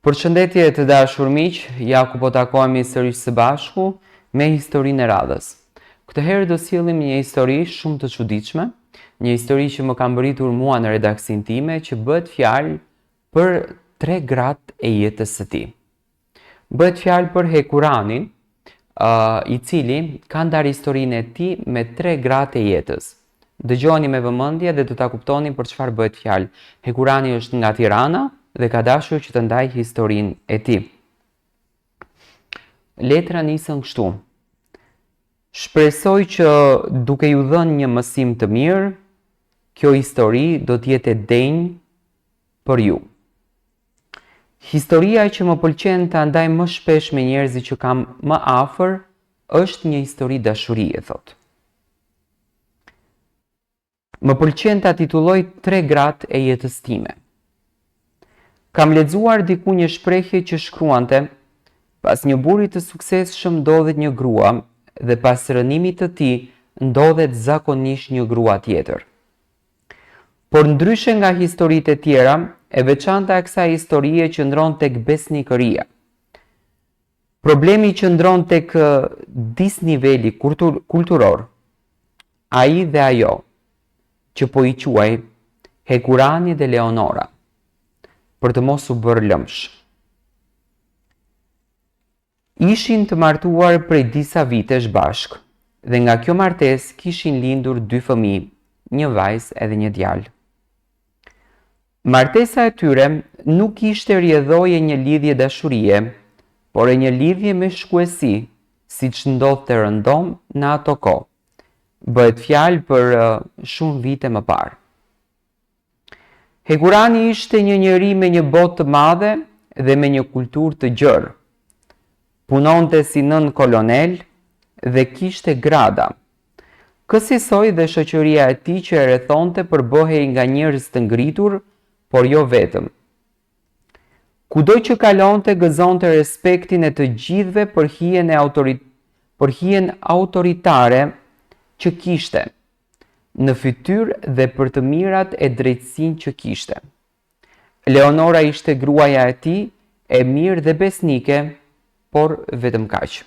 Përshëndetje të dashur miq, ja ku po takohemi sërish së bashku me historinë e radhës. Këtë herë do sjellim një histori shumë të çuditshme, një histori që më ka mbërritur mua në redaksin time, që bëhet fjalë për 3 gratë e jetës së tij. Bëhet fjalë për Hekuranin, i cili ka ndarë historinë e tij me 3 gratë e jetës. Dëgjoni me vëmendje dhe do ta kuptoni për çfarë bëhet fjalë. Hekurani është nga Tirana dhe ka dashur që të ndaj historinë e tij. Letra nisën kështu: shpresoj që duke ju dhënë një mësim të mirë, kjo histori do të jetë e denjë për ju. Historia që më pëlqen ta ndaj më shpesh me njerëzit që kam më afër është një histori dashurie, thotë. Më pëlqen ta titulloj 3 gratë e jetës time. Kam lexuar diku një shprehje që shkruante: pas një burri të suksesshëm ndodhet një grua dhe pas rënimit të tij ndodhet zakonisht një grua tjetër. Por ndryshe nga historitë e tjera, e veçanta e kësaj historie qëndron tek besnikëria. Problemi qëndron tek disniveli kulturor. Ai dhe ajo që po i quaj Hekurani dhe Leonora, për të mos u bërë lëmsh. Ishin të martuar prej disa vitesh bashk dhe nga kjo martesë kishin lindur 2 fëmijë, një vajzë edhe një djalë. Martesa e tyre nuk ishte rrjedhoje një lidhje dashurie, por e një lidhje me shkuesi, siç ndodhte rëndom në ato kohë. Bëhet fjalë për shumë vite më parë. Hekurani ishte një njeri me një botë të madhe dhe me një kulturë të gjerë. Punonte si nën kolonel dhe kishte grada. Kësaj dhe shoqëria e tij që e rrethonte përbëhej nga njerëz të ngritur, por jo vetëm. Kudo që kalonte gëzonte respektin e të gjithëve për hijen autoritare që kishte në fytyrë dhe për të mirat e drejtësinë që kishte. Leonora ishte gruaja e tij, e mirë dhe besnike, por vetëm kaq.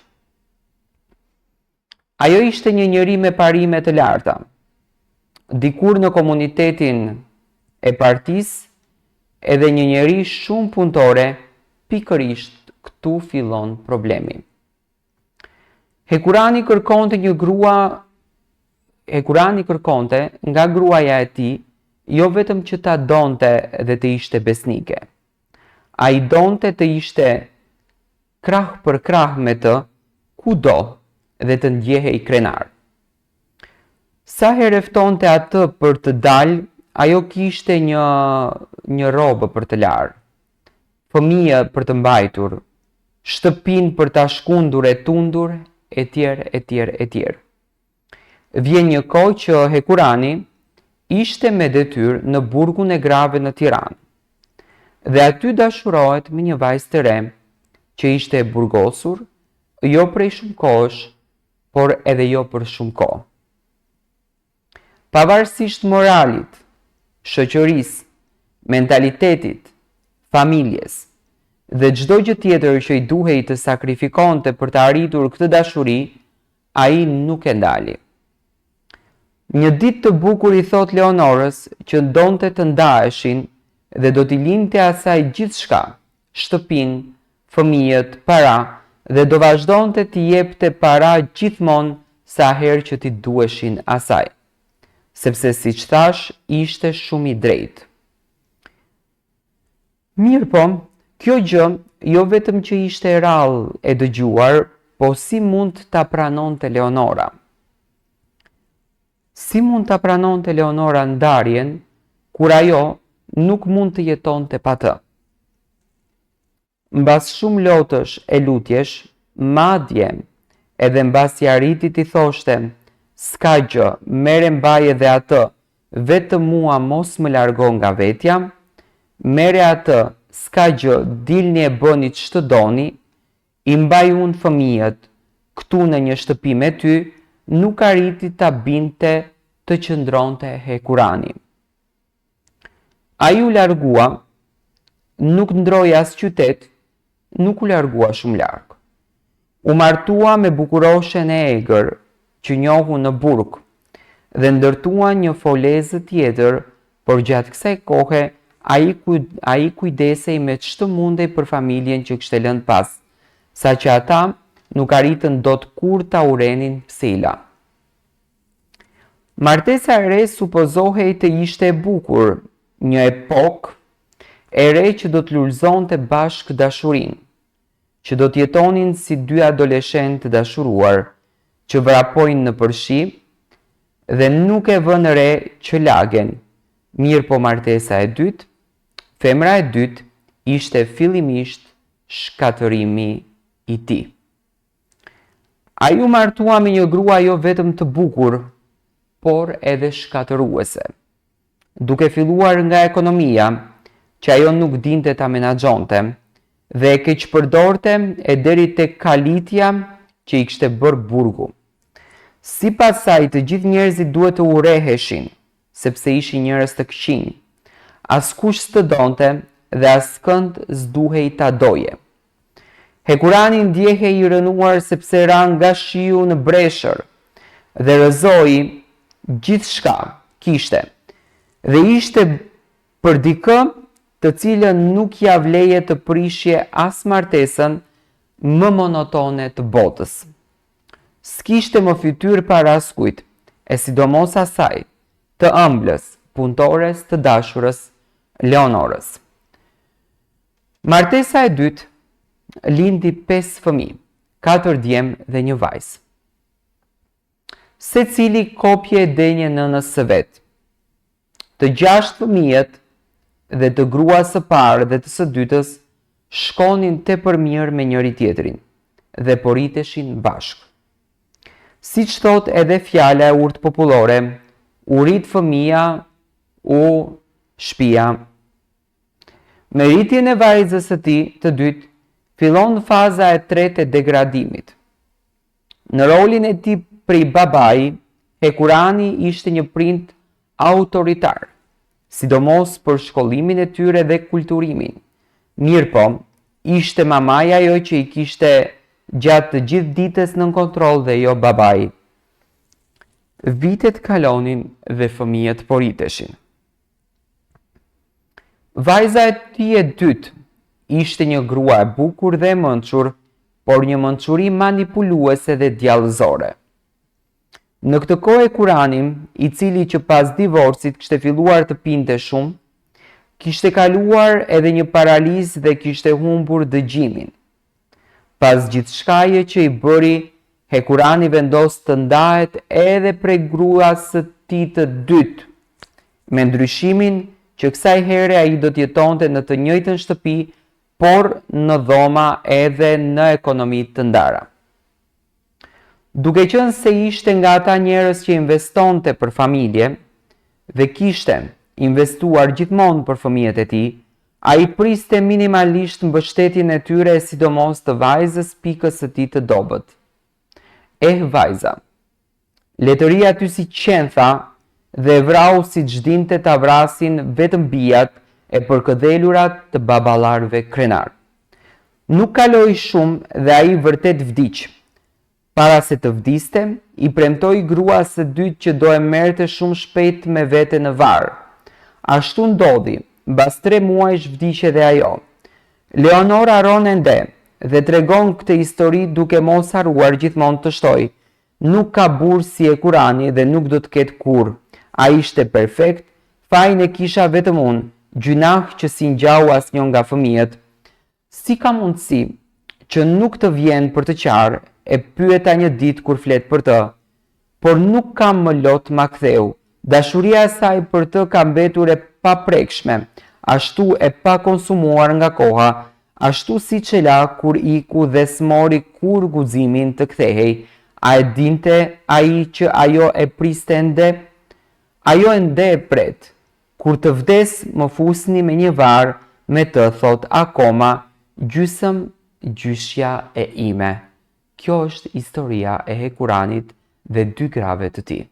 Ajo ishte një njeri me parime të larta. Dikur në komunitetin e partisë, edhe një njeri shumë punëtore, pikërisht këtu fillon problemi. Hekurani kërkonte nga gruaja e tij jo vetëm që ta donte dhe të ishte besnike. Ai donte të ishte krah për krah me të kudo dhe të ndjehej krenar. Sa herë ftonte atë për të dalë, ajo kishte një robë për të larë, fëmijë për të mbajtur, shtëpinë për ta shkundur e tundur, etj. Vjen një kohë që Hekurani ishte me detyrë në burgun e grave në Tiranë. Dhe aty dashurohet me një vajzë të re, që ishte e burgosur, jo prej shumë kohësh, por edhe jo për shumë kohë. Pavarësisht moralit, shoqërisë, mentalitetit, familjes dhe çdo gjë tjetër që i duhej të sakrifikonte për të arritur këtë dashuri, ai nuk e ndali. Një ditë të bukur i thot Leonorës që donte të ndaheshin dhe do t'i linte asaj gjithçka, shtëpinë, fëmijët, para, dhe do vazhdonte t'i jepte para gjithmonë sa herë që t'i duheshin asaj, sepse siç thash, ishte shumë i drejtë. Mirë po, kjo gjë jo vetëm që ishte e rrallë e dëgjuar, po si mund ta pranonte Leonora? Si mund ta pranonte Leonora ndarjen kur ajo nuk mund të jetonte pa të? Mbas shumë lotësh e lutjesh, madje edhe mbasi arriti t'i thoshte: s'ka gjë, mere mbaje dhe atë, vetëm mua mos më largo nga vetja, mere atë, s'ka gjë, dilni e bëni ç'të doni, i mbaj unë fëmijët, këtu në një shtëpi me ty, nuk arriti ta binte të qëndronte Hekurani. Ai u largua nuk ndroi as qytet, nuk u largua shumë larg. U martua me bukuroshen e egër, që njohu në burg, dhe ndërtua një folezë tjetër, por gjatë kësaj kohe ai kujdesej me ç'të mundej për familjen që kishte lënë pas, saqë ata nuk arritën dot kur ta urenin Psila. Martesa e re supozohej të ishte e bukur, një epokë e re që do të lulëzonte bashkë dashurinë, që do të jetonin si dy adoleshentë dashuruar, që vrapojnë në përshi dhe nuk e vënë re që lagen. Mirë po martesa e dytë, femra e dytë, ishte fillimisht shkatërimi i tij. Ai u martua me një grua jo vetëm të bukur, por edhe shkatëruese. Duke filluar nga ekonomia, që ajo nuk dinte ta menaxhonte, dhe e keqpërdorte e deri tek kalitja që i kishte bërë burgu. Sipas saj, të gjithë njerëzit duhet të urreheshin, sepse ishin njerëz të këqij. Askush s'të donte dhe askënd s'duhej ta doje. Hekurani ndjehej i rënuar sepse ra nga shiu në breshër dhe rrëzoi gjithçka kishte. Dhe ishte për dikë të cilën nuk ja vleje të prishje as martesën më monotone të botës. S'kishte më fytyrë para askujt, e sidomos asaj, të ëmblës, punëtores të dashurës, Leonorës. Martesa e dytë lindi 5 fëmijë, 4 djemë dhe një vajzë. Secili kopje e denje nënës së vet. Të 6 fëmijët dhe të gruas së parë dhe të së dytës shkonin tepër mirë me njëri tjetrin dhe poriteshin bashkë. Siç thot edhe fjala e urtë popullore, u rit fëmia, u shtëpia. Me rritjen e vajzës së tij të dytë, fillon faza e tretë e degradimit. Në rolin e tij prej babai, Hekurani ishte një prind autoritar, sidomos për shkollimin e tyre dhe kulturimin. Mirëpo, ishte mamaja ajo që i kishte gjatë të gjithë ditës nën kontroll dhe jo babai. Vitet kalonin dhe fëmijët poriteshin. Vajza e tij e dytë ishte një grua e bukur dhe e mençur, por një mençuri manipuluese dhe djallëzore. Në këtë kohë Hekurani, i cili që pas divorcit kishte filluar të pinte shumë, kishte kaluar edhe një paralizë dhe kishte humbur dëgjimin. Pas gjithçkaje që i bëri, Hekurani vendos të ndahet edhe prej gruas së tij të dytë, me ndryshimin që kësaj here ai do të jetonte në të njëjtën shtëpi, por në dhoma edhe në ekonomi të ndara. Duke qenë se ishte nga ata njerëz që investonte për familje dhe kishte investuar gjithmonë për fëmijët e tij, ai priste minimalisht mbështetjen e tyre, sidomos të vajzës pikës së tij të dobët. Vajza, letëria ty si qentha dhe vrau si dinte ta vrasin vetëm bijat e përkëdhelurat të baballarëve krenar. Nuk kaloi shumë dhe ai vërtet vdiq. Para se të vdiste, i premtoi gruas së dytë që do e merrte shumë shpejt me vete në varr. Ashtu ndodhi, mbas 3 muajsh vdiq edhe ajo. Leonora ron ende dhe tregon këtë histori duke mos harruar gjithmonë të shtoj. Nuk ka burr si Hekurani dhe nuk do të ketë kurrë. Ai ishte perfekt, fajin e kisha vetëm unë, gjynah që si ngjau asnjë nga fëmijët. Si ka mundësi që nuk të vjen për të qarë, e pyeta një ditë kur flet për të, por nuk kam më lot ma ktheu. Dashuria e saj për të ka mbetur e paprekshme, ashtu e pa konsumuar nga koha, ashtu si që la kur iku dhe s'mori kur guximin të kthehej. A e dinte ai që ajo e priste ende? Ajo ende e pret. Kur të vdes më fusni me një varr, me të thot akoma, gjysëm gjyshja e ime. Kjo është historia e Hekuranit dhe 2 grave të tij.